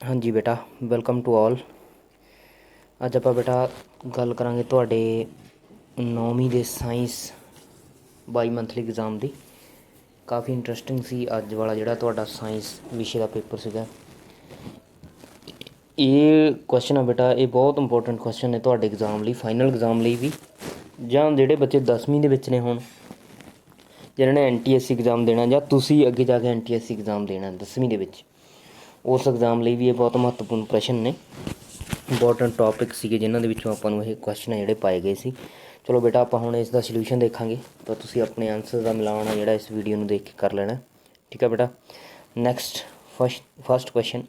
हाँ जी बेटा, welcome to all. ਅੱਜ ਆਪਾਂ ਬੇਟਾ ਗੱਲ ਕਰਾਂਗੇ ਤੁਹਾਡੇ 9ਵੀਂ ਦੇ ਸਾਇੰਸ ਬਾਈ ਮੰਥਲੀ ਐਗਜ਼ਾਮ ਦੀ। ਕਾਫੀ ਇੰਟਰਸਟਿੰਗ ਸੀ ਅੱਜ ਵਾਲਾ ਜਿਹੜਾ ਤੁਹਾਡਾ ਸਾਇੰਸ ਵਿਸ਼ੇ ਦਾ ਪੇਪਰ ਸੀਗਾ। ਇਹ ਕੁਐਸਚਨ ਆ ਬੇਟਾ, ਇਹ ਬਹੁਤ ਇੰਪੋਰਟੈਂਟ ਕੁਐਸਚਨ ਨੇ ਤੁਹਾਡੇ ਐਗਜ਼ਾਮ ਲਈ, ਫਾਈਨਲ ਐਗਜ਼ਾਮ ਲਈ ਵੀ, ਜਾਂ ਜਿਹੜੇ ਬੱਚੇ 10ਵੀਂ ਦੇ ਵਿੱਚ ਨੇ ਹੁਣ, ਜਿਹਨਾਂ ਨੇ NTSC ਐਗਜ਼ਾਮ ਦੇਣਾ, ਜਾਂ ਤੁਸੀਂ ਅੱਗੇ ਜਾ ਕੇ NTSC ਐਗਜ਼ਾਮ ਦੇਣਾ 10ਵੀਂ ਦੇ ਵਿੱਚ, ਉਸ ਐਗਜ਼ਾਮ ਲਈ ਵੀ ਇਹ ਬਹੁਤ ਮਹੱਤਵਪੂਰਨ ਪ੍ਰਸ਼ਨ ਨੇ। ਇੰਪੋਰਟੈਂਟ ਟੌਪਿਕ ਸੀਗੇ ਜਿਨ੍ਹਾਂ ਦੇ ਵਿੱਚੋਂ ਆਪਾਂ ਨੂੰ ਇਹ ਕੁਐਸਚਨ ਜਿਹੜੇ ਪਾਏ ਗਏ ਸੀ। ਚਲੋ ਬੇਟਾ, ਆਪਾਂ ਹੁਣ ਇਸ ਦਾ ਸੋਲਿਊਸ਼ਨ ਦੇਖਾਂਗੇ, ਤਾਂ ਤੁਸੀਂ ਆਪਣੇ ਆਨਸਰ ਦਾ ਮਿਲਾਨ ਆ ਜਿਹੜਾ ਇਸ ਵੀਡੀਓ ਨੂੰ ਦੇਖ ਕੇ ਕਰ ਲੈਣਾ। ਠੀਕ ਹੈ ਬੇਟਾ। ਨੈਕਸਟ ਫਸਟ ਕੁਐਸਚਨ,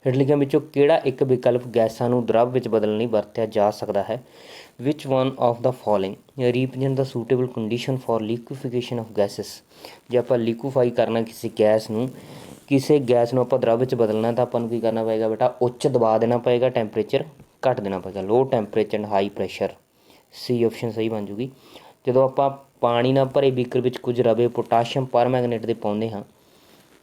ਹੇਠ ਲਿਖਿਆਂ ਵਿੱਚੋਂ ਕਿਹੜਾ ਇੱਕ ਵਿਕਲਪ ਗੈਸਾਂ ਨੂੰ ਦਰਵ ਵਿੱਚ ਬਦਲਣ ਲਈ ਵਰਤਿਆ ਜਾ ਸਕਦਾ ਹੈ? Which one of the following represent the suitable condition for liquefaction of gases. ਜੇ ਆਪਾਂ ਲਿਕੁਫਾਈ ਕਰਨਾ ਕਿਸੇ ਗੈਸ ਨੂੰ ਆਪਾਂ ਦਰਵ ਵਿੱਚ ਬਦਲਣਾ, ਤਾਂ ਆਪਾਂ ਨੂੰ ਕੀ ਕਰਨਾ ਪਏਗਾ ਬੇਟਾ? ਉੱਚ ਦਬਾਅ ਦੇਣਾ ਪਏਗਾ, ਟੈਂਪਰੇਚਰ ਘੱਟ ਦੇਣਾ ਪਏਗਾ, low temperature and high pressure. C option ਸਹੀ ਬਣ ਜੂਗੀ। ਜਦੋਂ ਆਪਾਂ ਪਾਣੀ ਨਾਲ ਭਰੇ ਬੀਕਰ ਵਿੱਚ ਕੁਝ ਰਵੇ ਪੋਟਾਸ਼ੀਅਮ ਪਰਮੈਂਗਨੇਟ ਦੇ ਪਾਉਂਦੇ ਹਾਂ,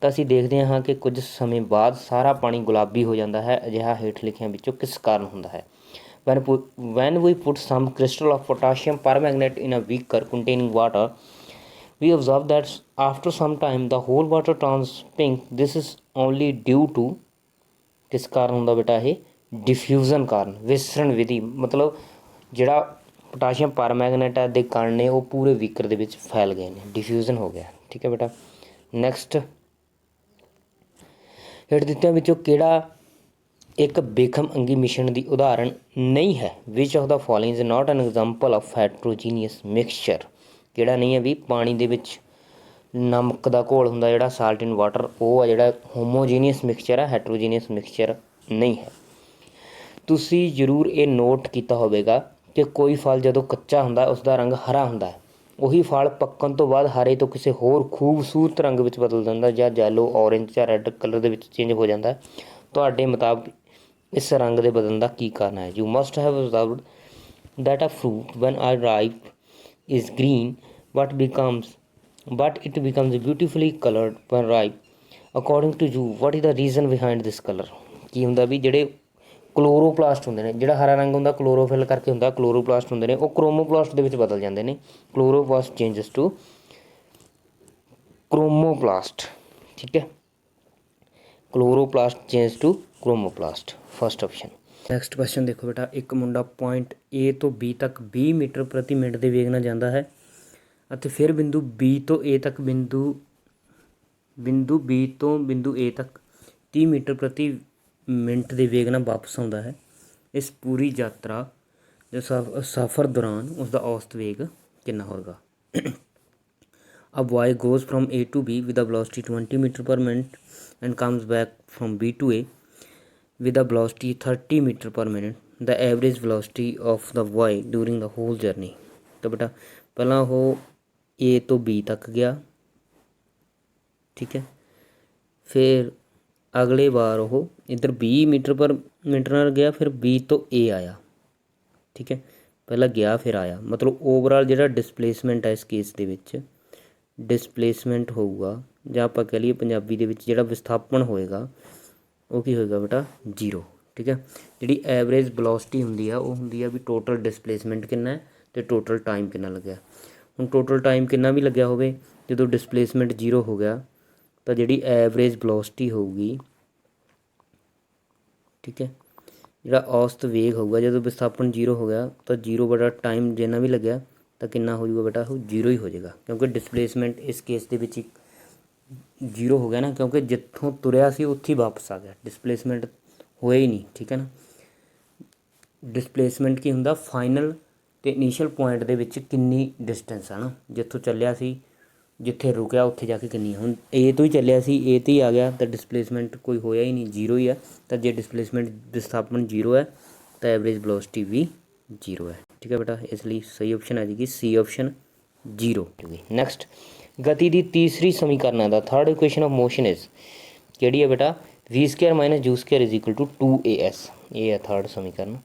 ਤਾਂ ਅਸੀਂ ਦੇਖਦੇ ਹਾਂ ਕਿ ਕੁਝ ਸਮੇਂ ਬਾਅਦ ਸਾਰਾ ਪਾਣੀ ਗੁਲਾਬੀ ਹੋ ਜਾਂਦਾ ਹੈ। ਅਜਿਹਾ ਹੇਠ ਲਿਖਿਆਂ ਵਿੱਚੋਂ ਕਿਸ ਕਾਰਨ ਹੁੰਦਾ ਹੈ? when we put some crystal of potassium permanganate in a beaker containing water, we observe that after some time the whole water turns pink. This is only due to किस कारण ਹੁੰਦਾ ਬੇਟਾ? ਇਹ ਡਿਫਿਊਜ਼ਨ ਕਾਰਨ, ਵਿਸਰਣ ਵਿਧੀ। ਮਤਲਬ ਜਿਹੜਾ ਪੋਟਾਸ਼ੀਅਮ ਪਰਮੈਂਗਨੇਟ ਹੈ ਦੇ ਕਣ ਨੇ ਉਹ ਪੂਰੇ ਬੀਕਰ ਦੇ ਵਿੱਚ ਫੈਲ ਗਏ ਨੇ, ਡਿਫਿਊਜ਼ਨ ਹੋ ਗਿਆ। ਠੀਕ ਹੈ ਬੇਟਾ। ਨੈਕਸਟ, ਹੇਠ ਦਿੱਤਿਆਂ ਵਿੱਚੋਂ ਕਿਹੜਾ ਇੱਕ ਬੇਖਮ ਅੰਗੀ ਮਿਸ਼ਰਣ ਦੀ ਉਦਾਹਰਣ ਨਹੀਂ ਹੈ? Which of the following is not an example of heterogeneous mixture. ਕਿਹੜਾ ਨਹੀਂ ਹੈ ਵੀ? ਪਾਣੀ ਦੇ ਵਿੱਚ ਨਮਕ ਦਾ ਘੋਲ ਹੁੰਦਾ ਜਿਹੜਾ ਸਾਲਟ ਇਨ ਵਾਟਰ, ਉਹ ਆ ਜਿਹੜਾ ਹੋਮੋਜੀਨੀਅਸ ਮਿਕਸਚਰ ਹੈ, ਹੈਟਰੋਜੀਨੀਅਸ ਮਿਕਸਚਰ ਨਹੀਂ ਹੈ। ਤੁਸੀਂ ਜ਼ਰੂਰ ਇਹ ਨੋਟ ਕੀਤਾ ਹੋਵੇਗਾ ਕਿ ਕੋਈ ਫਲ ਜਦੋਂ ਕੱਚਾ ਹੁੰਦਾ ਉਸ ਦਾ ਰੰਗ ਹਰਾ ਹੁੰਦਾ ਹੈ, ਉਹੀ ਫਲ ਪੱਕਣ ਤੋਂ ਬਾਅਦ ਹਰੇ ਤੋਂ ਕਿਸੇ ਹੋਰ ਖੂਬਸੂਰਤ ਰੰਗ ਵਿੱਚ ਬਦਲ ਜਾਂਦਾ, ਜਾਂ ਯੈਲੋ, ਔਰੇਂਜ ਜਾਂ ਰੈੱਡ ਕਲਰ ਦੇ ਵਿੱਚ ਚੇਂਜ ਹੋ ਜਾਂਦਾ। ਤੁਹਾਡੇ ਮੁਤਾਬਕ ਇਸ ਰੰਗ ਦੇ ਬਦਲਣ ਦਾ ਕੀ ਕਾਰਨ ਹੈ? You must have observed that a fruit when ripe is green but it becomes beautifully colored when ripe. According to you, what is the reason behind this color? ਕੀ ਹੁੰਦਾ ਵੀ ਜਿਹੜੇ ਕਲੋਰੋਪਲਾਸਟ ਹੁੰਦੇ ਨੇ, ਜਿਹੜਾ ਹਰਾ ਰੰਗ ਹੁੰਦਾ ਕਲੋਰੋਫਿਲ ਕਰਕੇ ਹੁੰਦਾ, ਕਲੋਰੋਪਲਾਸਟ ਹੁੰਦੇ ਨੇ ਉਹ ਕ੍ਰੋਮੋਪਲਾਸਟ ਦੇ ਵਿੱਚ ਬਦਲ ਜਾਂਦੇ ਨੇ। Chloroplast changes to chromoplast. ਠੀਕ ਹੈ, chloroplast change to chromoplast, first option. Next question ਦੇਖੋ ਬੇਟਾ, ਇੱਕ ਮੁੰਡਾ ਪੁਆਇੰਟ A ਤੋਂ B ਤੱਕ 20 ਮੀਟਰ ਪ੍ਰਤੀ ਮਿੰਟ ਦੇ ਵੇਗ ਨਾਲ ਜਾਂਦਾ ਹੈ ਅਤੇ ਫਿਰ ਬਿੰਦੂ B ਤੋਂ A ਤੱਕ ਬਿੰਦੂ A ਤੱਕ 30 ਮੀਟਰ ਪ੍ਰਤੀ ਮਿੰਟ ਦੇ ਵੇਗ ਨਾਲ ਵਾਪਸ ਆਉਂਦਾ ਹੈ। ਇਸ ਪੂਰੀ ਯਾਤਰਾ ਦੇ ਸਫ਼ਰ ਦੌਰਾਨ ਉਸਦਾ ਔਸਤ ਵੇਗ ਕਿੰਨਾ ਹੋਵੇਗਾ? A boy goes from A to B with a velocity 20 meter per minute and comes back from B to A with a velocity 30 meter per minute. The average velocity of the boy during the whole journey. ਤਾਂ ਬੇਟਾ ਪਹਿਲਾਂ ਉਹ A ਤੋਂ B ਤੱਕ ਗਿਆ, ਠੀਕ ਹੈ, ਫਿਰ ਅਗਲੇ ਵਾਰ ਉਹ ਇੱਧਰ 20 ਮੀਟਰ ਪਰ ਮਿੰਟ ਨਾਲ ਗਿਆ, ਫਿਰ B ਤੋਂ A ਆਇਆ। ਠੀਕ ਹੈ, ਪਹਿਲਾਂ ਗਿਆ ਫਿਰ ਆਇਆ, ਮਤਲਬ ਓਵਰਆਲ ਜਿਹੜਾ ਡਿਸਪਲੇਸਮੈਂਟ ਹੈ ਇਸ ਕੇਸ ਦੇ ਵਿੱਚ, ਡਿਸਪਲੇਸਮੈਂਟ ਹੋਊਗਾ, ਜਾਂ ਆਪਾਂ ਕਹਿ ਲਈਏ ਪੰਜਾਬੀ ਦੇ ਵਿੱਚ ਜਿਹੜਾ ਵਿਸਥਾਪਨ ਹੋਏਗਾ ਉਹ ਕੀ ਹੋਏਗਾ ਬੇਟਾ? 0। ਠੀਕ ਹੈ, ਜਿਹੜੀ ਐਵਰੇਜ ਵੈਲੋਸਿਟੀ ਹੁੰਦੀ ਆ ਉਹ ਹੁੰਦੀ ਆ ਵੀ ਟੋਟਲ ਡਿਸਪਲੇਸਮੈਂਟ ਕਿੰਨਾ ਹੈ ਅਤੇ ਟੋਟਲ ਟਾਈਮ ਕਿੰਨਾ ਲੱਗਿਆ। ਹੁਣ ਟੋਟਲ ਟਾਈਮ ਕਿੰਨਾ ਵੀ ਲੱਗਿਆ ਹੋਵੇ, ਜਦੋਂ ਡਿਸਪਲੇਸਮੈਂਟ 0 ਹੋ ਗਿਆ ਤਾਂ ਜਿਹੜੀ ਐਵਰੇਜ ਵੈਲੋਸਿਟੀ ਹੋਊਗੀ, ਠੀਕ ਹੈ, ਜਿਹੜਾ ਔਸਤ ਵੇਗ ਹੋਊਗਾ ਜਦੋਂ ਵਿਸਥਾਪਨ 0 ਹੋ ਗਿਆ ਤਾਂ 0 ਬਟਾ ਟਾਈਮ ਜਿੰਨਾ ਵੀ ਲੱਗਿਆ ਤਾਂ ਕਿੰਨਾ ਹੋ ਜਾਊਗਾ ਬੇਟਾ? ਉਹ 0 ਹੀ ਹੋ ਜਾਏਗਾ, ਕਿਉਂਕਿ ਡਿਸਪਲੇਸਮੈਂਟ ਇਸ ਕੇਸ ਦੇ ਵਿੱਚ 0 ਹੋ ਗਿਆ ਨਾ, ਕਿਉਂਕਿ ਜਿੱਥੋਂ ਤੁਰਿਆ ਸੀ ਉੱਥੇ ਹੀ ਵਾਪਸ ਆ ਗਿਆ, ਡਿਸਪਲੇਸਮੈਂਟ ਹੋਇਆ ਹੀ ਨਹੀਂ। ਠੀਕ ਹੈ ਨਾ, ਡਿਸਪਲੇਸਮੈਂਟ ਕੀ ਹੁੰਦਾ? ਫਾਈਨਲ ਅਤੇ ਇਨੀਸ਼ੀਅਲ ਪੁਆਇੰਟ ਦੇ ਵਿੱਚ ਕਿੰਨੀ ਡਿਸਟੈਂਸ ਹੈ ਨਾ, ਜਿੱਥੋਂ ਚੱਲਿਆ ਸੀ ਜਿੱਥੇ ਰੁਕਿਆ ਉੱਥੇ ਜਾ ਕੇ ਕਿੰਨੀ। ਹੁਣ A ਤੋਂ ਹੀ ਚੱਲਿਆ ਸੀ, A 'ਤੇ ਹੀ ਆ ਗਿਆ ਤਾਂ ਡਿਸਪਲੇਸਮੈਂਟ ਕੋਈ ਹੋਇਆ ਹੀ ਨਹੀਂ, 0 ਹੀ ਆ। ਤਾਂ ਜੇ ਡਿਸਪਲੇਸਮੈਂਟ ਵਿਸਥਾਪਨ 0 ਹੈ ਤਾਂ ਐਵਰੇਜ ਵੈਲੋਸਿਟੀ ਵੀ 0 ਹੈ। ਠੀਕ ਹੈ ਬੇਟਾ, ਇਸ ਲਈ ਸਹੀ ਆਪਸ਼ਨ ਆ ਜਾਏਗੀ ਸੀ ਆਪਸ਼ਨ 0। ਨੈਕਸਟ, ਗਤੀ ਦੀ ਤੀਸਰੀ ਸਮੀਕਰਨ ਦਾ third equation of motion is ਕਿਹੜੀ ਹੈ ਬੇਟਾ? v² - u² = 2as। ਇਹ ਹੈ ਥਰਡ ਸਮੀਕਰਨ।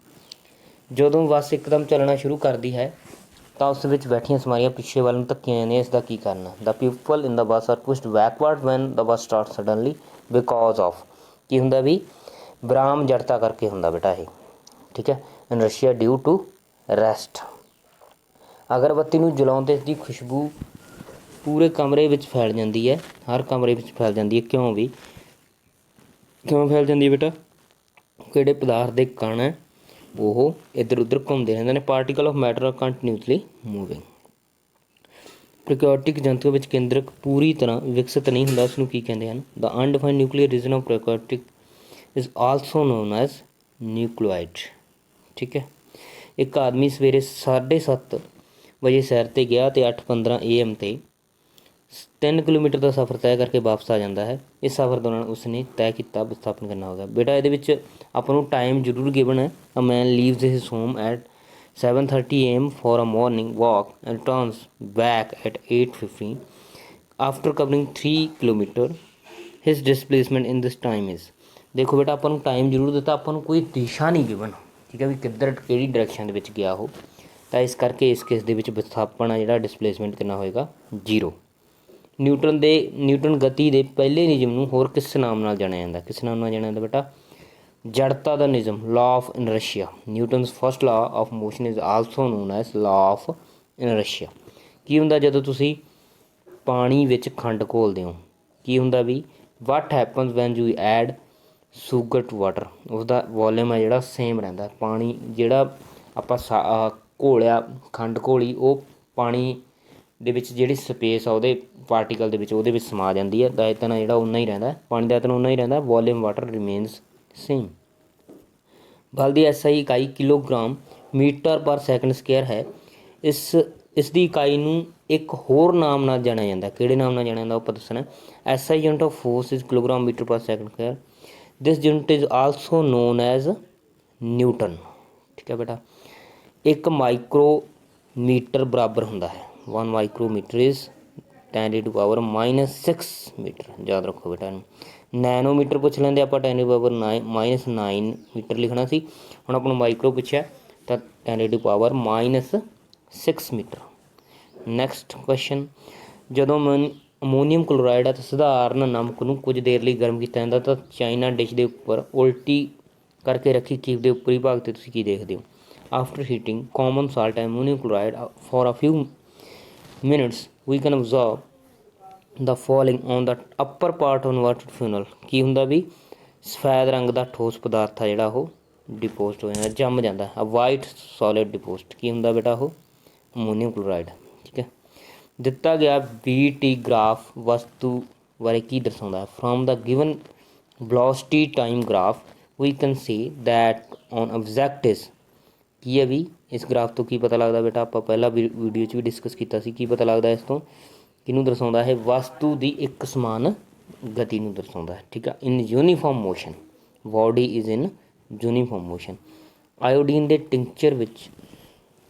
ਜਦੋਂ ਬੱਸ ਇੱਕਦਮ ਚੱਲਣਾ ਸ਼ੁਰੂ ਕਰਦੀ ਹੈ ਤਾਂ ਉਸ ਵਿੱਚ ਬੈਠੀਆਂ ਸਵਾਰੀਆਂ ਪਿੱਛੇ ਵੱਲ ਨੂੰ ਧੱਕੀਆਂ ਜਾਂਦੀਆਂ, ਇਸ ਦਾ ਕੀ ਕਾਰਨ ਹੈ? The people in the bus are pushed backward when the bus start suddenly because of. ਕੀ ਹੁੰਦਾ ਵੀ ਵਿਰਾਮ ਜੜਤਾ ਕਰਕੇ ਹੁੰਦਾ ਬੇਟਾ ਇਹ, ਠੀਕ ਹੈ। ਇਨਰਸ਼ੀਆ ਡਿਊ ਟੂ ਰੈਸਟ। ਅਗਰਬੱਤੀ ਨੂੰ ਜਲਾਉਂਦੇ ਇਸ ਦੀ ਖੁਸ਼ਬੂ ਪੂਰੇ ਕਮਰੇ ਵਿੱਚ ਫੈਲ ਜਾਂਦੀ ਹੈ, ਹਰ ਕਮਰੇ ਵਿੱਚ ਫੈਲ ਜਾਂਦੀ ਹੈ। ਕਿਉਂ ਫੈਲ ਜਾਂਦੀ ਹੈ ਬੇਟਾ? ਕਿਹੜੇ ਪਦਾਰਥ ਦੇ ਕਣ ਹੈ ਉਹ ਇੱਧਰ ਉੱਧਰ ਘੁੰਮਦੇ ਰਹਿੰਦੇ ਨੇ। Particle of matter are continuously moving. Prokaryotic ਜੰਤੂਆਂ ਵਿੱਚ ਕੇਂਦਰਕ ਪੂਰੀ ਤਰ੍ਹਾਂ ਵਿਕਸਿਤ ਨਹੀਂ ਹੁੰਦਾ, ਉਸਨੂੰ ਕੀ ਕਹਿੰਦੇ ਹਨ? The undefined nuclear region of prokaryotic is also known as nucleoid, ਠੀਕ ਹੈ। ਇੱਕ ਆਦਮੀ ਸਵੇਰੇ 7:30 ਵਜੇ ਸੈਰ 'ਤੇ ਗਿਆ ਅਤੇ 8:15 AM 'ਤੇ 3 ਕਿਲੋਮੀਟਰ ਦਾ ਸਫ਼ਰ ਤੈਅ ਕਰਕੇ ਵਾਪਸ ਆ ਜਾਂਦਾ ਹੈ। ਇਸ ਸਫ਼ਰ ਦੌਰਾਨ ਉਸਨੇ ਤੈਅ ਕੀਤਾ ਵਿਸਥਾਪਨ ਕਰਨਾ ਹੋਗਾ। ਬੇਟਾ ਇਹਦੇ ਵਿੱਚ ਆਪਾਂ ਨੂੰ ਟਾਈਮ ਜ਼ਰੂਰ ਗਿਵਨ ਹੈ। A man leaves his home at 7:30 AM for a morning walk and returns back at 8:15 after covering 3 kilometre. His displacement in this time is. ਦੇਖੋ ਬੇਟਾ ਆਪਾਂ ਨੂੰ ਟਾਈਮ ਜ਼ਰੂਰ ਦਿੱਤਾ, ਆਪਾਂ ਨੂੰ ਕੋਈ ਦਿਸ਼ਾ ਨਹੀਂ ਗਿਵਨ, ਠੀਕ ਹੈ, ਵੀ ਕਿੱਧਰ ਕਿਹੜੀ ਡਾਇਰੈਕਸ਼ਨ ਦੇ ਵਿੱਚ ਗਿਆ ਉਹ। ਤਾਂ ਇਸ ਕਰਕੇ ਇਸ ਕੇਸ ਦੇ ਵਿੱਚ ਵਿਸਥਾਪਨ ਆ ਜਿਹੜਾ ਡਿਸਪਲੇਸਮੈਂਟ ਕਿੰਨਾ ਹੋਏਗਾ? 0। ਨਿਊਟਨ ਗਤੀ ਦੇ ਪਹਿਲੇ ਨਿਯਮ ਨੂੰ ਹੋਰ ਕਿਸ ਨਾਮ ਨਾਲ ਜਾਣਿਆ ਜਾਂਦਾ? ਕਿਸ ਨਾਮ ਨਾਲ ਜਾਣਿਆ ਜਾਂਦਾ ਬੇਟਾ? ਜੜਤਾ ਦਾ ਨਿਯਮ, law of inertia. Newton's first law of motion is also known as law of inertia. ਕੀ ਹੁੰਦਾ ਜਦੋਂ ਤੁਸੀਂ ਪਾਣੀ ਵਿੱਚ ਖੰਡ ਘੋਲਦੇ ਹੋ? ਕੀ ਹੁੰਦਾ ਵੀ? What happens when you add sugar to water? ਉਸਦਾ ਵੋਲਿਊਮ ਹੈ ਜਿਹੜਾ ਸੇਮ ਰਹਿੰਦਾ। ਪਾਣੀ ਜਿਹੜਾ ਆਪਾਂ ਘੋਲਿਆ, ਖੰਡ ਘੋਲੀ, ਉਹ ਪਾਣੀ ਦੇ ਵਿੱਚ ਜਿਹੜੀ ਸਪੇਸ ਆ ਉਹਦੇ ਪਾਰਟੀਕਲ ਦੇ ਵਿੱਚ ਉਹਦੇ ਵਿੱਚ ਸਮਾ ਜਾਂਦੀ ਹੈ। ਦਾ ਆਇਤਨ ਜਿਹੜਾ ਉਨਾ ਹੀ ਰਹਿੰਦਾ, ਪਾਣੀ ਦਾ ਆਇਤਨ ਉਨਾ ਹੀ ਰਹਿੰਦਾ, ਵੋਲਿਊਮ ਵਾਟਰ ਰਿਮੇਨਸ ਸੇਮ। ਬਲ ਦੀ SI ਇਕਾਈ kilogram metre per second square ਹੈ। ਇਸ ਦੀ ਇਕਾਈ ਨੂੰ ਇੱਕ ਹੋਰ ਨਾਮ ਨਾਲ ਜਾਣਿਆ ਜਾਂਦਾ। ਕਿਹੜੇ ਨਾਮ ਨਾਲ ਜਾਣਿਆ ਜਾਂਦਾ ਉਹ ਆਪਾਂ ਦੱਸਣਾ। SI unit of force is kilogram metre per second square. This unit is also known as newton, ਠੀਕ ਹੈ ਬੇਟਾ। 1 ਮਾਈਕਰੋਮੀਟਰ ਬਰਾਬਰ ਹੁੰਦਾ ਹੈ 1 ਮਾਈਕਰੋਮੀਟਰ ਇਜ਼ 10⁻⁻6 ਮੀਟਰ। ਯਾਦ ਰੱਖੋ ਬੇਟਾ ਇਹਨੂੰ। ਨੈਨੋਮੀਟਰ ਪੁੱਛ ਲੈਂਦੇ ਆਪਾਂ, 10⁻⁻9 ਮੀਟਰ ਲਿਖਣਾ ਸੀ। ਹੁਣ ਆਪਾਂ ਨੂੰ ਮਾਈਕਰੋ ਪੁੱਛਿਆ ਤਾਂ 10⁻⁻6 ਮੀਟਰ। ਨੈਕਸਟ ਕੁਐਸਚਨ, ਜਦੋਂ ਅਮੋਨੀਅਮ ਕਲੋਰਾਈਡ ਅਤੇ ਸਧਾਰਨ ਨਮਕ ਨੂੰ ਕੁਝ ਦੇਰ ਲਈ ਗਰਮ ਕੀਤਾ ਜਾਂਦਾ ਤਾਂ ਚਾਈਨਾ ਡਿਸ਼ ਦੇ ਉੱਪਰ ਉਲਟੀ ਕਰਕੇ ਰੱਖੀ ਕੀਪ ਦੇ ਉੱਪਰੀ ਭਾਗ 'ਤੇ ਤੁਸੀਂ ਕੀ ਦੇਖਦੇ ਹੋ? After heating common salt ammonium chloride for a few minutes we can observe the following on the upper part inverted funnel. ਕੀ ਹੁੰਦਾ ਵੀ? ਸਫੈਦ ਰੰਗ ਦਾ ਠੋਸ ਪਦਾਰਥ ਆ ਜਿਹੜਾ ਉਹ ਡਿਪੋਜ਼ਟ ਹੋ ਜਾਂਦਾ, ਜੰਮ ਜਾਂਦਾ। ਆ ਵਾਈਟ ਸੋਲਿਡ ਡਿਪੋਜ਼ਟ ਕੀ ਹੁੰਦਾ ਬੇਟਾ? ਉਹ ਅਮੋਨੀਅਮ ਕਲੋਰਾਈਡ, ਠੀਕ ਹੈ। ਦਿੱਤਾ ਗਿਆ BT ਗ੍ਰਾਫ ਵਸਤੂ ਬਾਰੇ ਕੀ ਦਰਸਾਉਂਦਾ ਹੈ? From the given velocity time graph we can see that an object is. ਕੀ ਹੈ ਵੀ? ਇਸ ਗ੍ਰਾਫ ਤੋਂ ਕੀ ਪਤਾ ਲੱਗਦਾ ਬੇਟਾ? ਆਪਾਂ ਪਹਿਲਾਂ ਵੀਡੀਓ 'ਚ ਵੀ ਡਿਸਕਸ ਕੀਤਾ ਸੀ। ਕੀ ਪਤਾ ਲੱਗਦਾ ਇਸ ਤੋਂ? ਕਿਹਨੂੰ ਦਰਸਾਉਂਦਾ? ਇਹ ਵਸਤੂ ਦੀ ਇੱਕ ਸਮਾਨ ਗਤੀ ਨੂੰ ਦਰਸਾਉਂਦਾ ਹੈ, ਠੀਕ ਹੈ। In uniform motion, body is in uniform motion. Iodine ਦੇ ਟਿੰਕਚਰ ਵਿੱਚ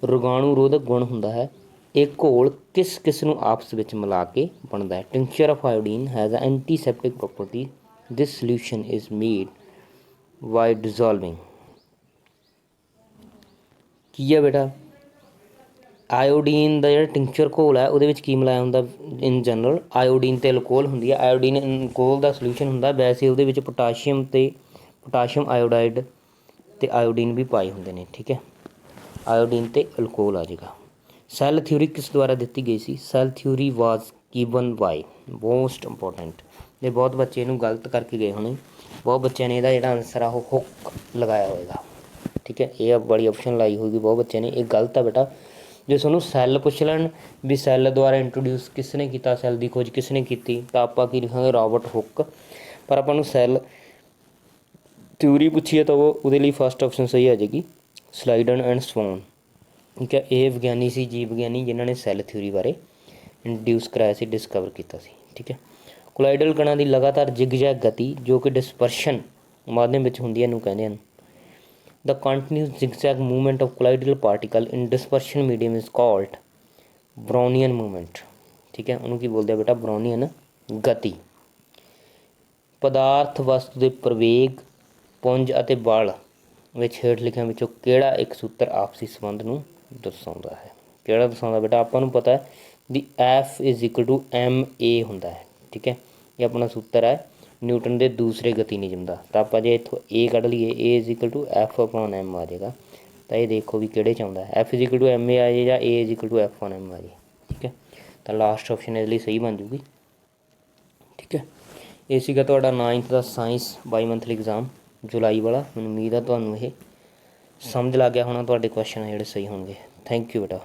ਰੋਗਾਣੂ ਰੋਧਕ ਗੁਣ ਹੁੰਦਾ ਹੈ। ਇਹ ਘੋਲ ਕਿਸ ਨੂੰ ਆਪਸ ਵਿੱਚ ਮਿਲਾ ਕੇ ਬਣਦਾ ਹੈ? Tincture of iodine has a antiseptic property. This solution is made by dissolving. ਕੀ ਹੈ ਬੇਟਾ? ਆਇਓਡੀਨ ਦਾ ਜਿਹੜਾ ਟਿੰਕਚਰ ਘੋਲ ਹੈ ਉਹਦੇ ਵਿੱਚ ਕੀ ਮਿਲਾਇਆ ਹੁੰਦਾ? ਇਨ ਜਨਰਲ ਆਇਓਡੀਨ ਅਤੇ ਅਲਕੋਹਲ ਹੁੰਦੀ ਹੈ। ਆਇਓਡੀਨ ਅਲਕੋਹਲ ਦਾ ਸੋਲਿਊਸ਼ਨ ਹੁੰਦਾ। ਵੈਸੇ ਉਹਦੇ ਵਿੱਚ ਪੋਟਾਸ਼ੀਅਮ ਆਇਓਡਾਈਡ ਅਤੇ ਆਇਓਡੀਨ ਵੀ ਪਾਏ ਹੁੰਦੇ ਨੇ, ਠੀਕ ਹੈ। ਆਇਓਡੀਨ ਅਤੇ ਅਲਕੋਹਲ ਆ ਜਾਏਗਾ। ਸੈੱਲ ਥਿਊਰੀ ਕਿਸ ਦੁਆਰਾ ਦਿੱਤੀ ਗਈ ਸੀ? Cell theory was given by. Most important. ਇਹ ਬਹੁਤ ਬੱਚੇ ਇਹਨੂੰ ਗਲਤ ਕਰਕੇ ਗਏ ਹੋਣੇ। ਬਹੁਤ ਬੱਚਿਆਂ ਨੇ ਇਹਦਾ ਜਿਹੜਾ ਆਨਸਰ ਆ ਉਹ ਹੁੱਕ ਲਗਾਇਆ ਹੋਏਗਾ, ਠੀਕ ਹੈ। ਇਹ ਬੜੀ ਆਪਸ਼ਨ ਲਾਈ ਹੋਏਗੀ ਬਹੁਤ ਬੱਚਿਆਂ ਨੇ। ਇਹ ਗਲਤ ਆ ਬੇਟਾ। ਜੇ ਤੁਹਾਨੂੰ ਸੈੱਲ ਪੁੱਛ ਲੈਣ ਵੀ ਸੈੱਲ ਦੁਆਰਾ ਇੰਟਰੋਡਿਊਸ ਕਿਸ ਨੇ ਕੀਤਾ, ਸੈੱਲ ਦੀ ਖੋਜ ਕਿਸ ਨੇ ਕੀਤੀ, ਤਾਂ ਆਪਾਂ ਕੀ ਲਿਖਾਂਗੇ? Robert hook. ਪਰ ਆਪਾਂ ਨੂੰ ਸੈੱਲ ਥਿਊਰੀ ਪੁੱਛੀ ਹੈ ਤਾਂ ਉਹਦੇ ਲਈ ਫਸਟ ਆਪਸ਼ਨ ਸਹੀ ਆ ਜਾਏਗੀ, ਸਲਾਈਡਨ ਐਂਡ ਸਵੋਨ, ਠੀਕ ਹੈ। ਇਹ ਵਿਗਿਆਨੀ ਸੀ, ਜੀਵ ਵਿਗਿਆਨੀ, ਜਿਨ੍ਹਾਂ ਨੇ ਸੈੱਲ ਥਿਊਰੀ ਬਾਰੇ ਇੰਟਰੋਡਿਊਸ ਕਰਾਇਆ ਸੀ, ਡਿਸਕਵਰ ਕੀਤਾ ਸੀ, ਠੀਕ ਹੈ। ਕੋਲਾਈਡਲ ਕਣਾਂ ਦੀ ਲਗਾਤਾਰ ਜਿਗਜੈਗ ਗਤੀ ਜੋ ਕਿ ਡਿਸਪਰਸ਼ਨ ਮਾਧਿਅਮ ਵਿੱਚ ਹੁੰਦੀ ਹੈ, ਇਹਨੂੰ ਕਹਿੰਦੇ ਹਨ। The continuous zigzag movement of colloidal particle in dispersion medium is called Brownian movement, ਠੀਕ ਹੈ। ਉਹਨੂੰ ਕੀ ਬੋਲਦੇ ਆ ਬੇਟਾ? ਬਰਾਉਨੀਅਨ ਗਤੀ। ਪਦਾਰਥ ਵਸਤੂ ਦੇ ਪ੍ਰਵੇਗ, ਪੁੰਜ ਅਤੇ ਬਲ ਵਿੱਚ ਹੇਠ ਲਿਖਿਆਂ ਵਿੱਚੋਂ ਕਿਹੜਾ ਇੱਕ ਸੂਤਰ ਆਪਸੀ ਸੰਬੰਧ ਨੂੰ ਦਰਸਾਉਂਦਾ ਹੈ? ਕਿਹੜਾ ਦਰਸਾਉਂਦਾ ਬੇਟਾ? ਆਪਾਂ ਨੂੰ ਪਤਾ ਹੈ ਵੀ F = ma ਹੁੰਦਾ ਹੈ, ਠੀਕ ਹੈ। ਇਹ ਆਪਣਾ ਸੂਤਰ ਹੈ। ਨਿਊਟਨ ਦੇ ਦੂਸਰੇ ਗਤੀ ਨਿਯਮ ਦਾ। ਤਾਂ ਆਪਾਂ ਜੇ ਇੱਥੋਂ ਏ ਕੱਢ ਲਈਏ, A is equal to F upon M ਆ ਜਾਏਗਾ। ਤਾਂ ਇਹ ਦੇਖੋ ਵੀ ਕਿਹੜੇ 'ਚ ਆਉਂਦਾ, F is equal to M A ਆ ਜਾਏ ਜਾਂ A is equal to F on M ਆ ਜਾਏ। ਠੀਕ ਹੈ, ਤਾਂ ਲਾਸਟ ਆਪਸ਼ਨ ਇਹਦੇ ਲਈ ਸਹੀ ਬਣ ਜੂਗੀ। ਠੀਕ ਹੈ, ਇਹ ਸੀਗਾ ਤੁਹਾਡਾ 9th ਦਾ ਸਾਇੰਸ ਬਾਈ ਮੰਥਲੀ ਐਗਜ਼ਾਮ ਜੁਲਾਈ ਵਾਲਾ। ਮੈਨੂੰ ਉਮੀਦ ਆ ਤੁਹਾਨੂੰ ਇਹ ਸਮਝ ਲੱਗ ਗਿਆ ਹੋਣਾ, ਤੁਹਾਡੇ ਕੁਐਸਚਨ ਜਿਹੜੇ ਸਹੀ ਹੋਣਗੇ। ਥੈਂਕ ਯੂ ਬੇਟਾ।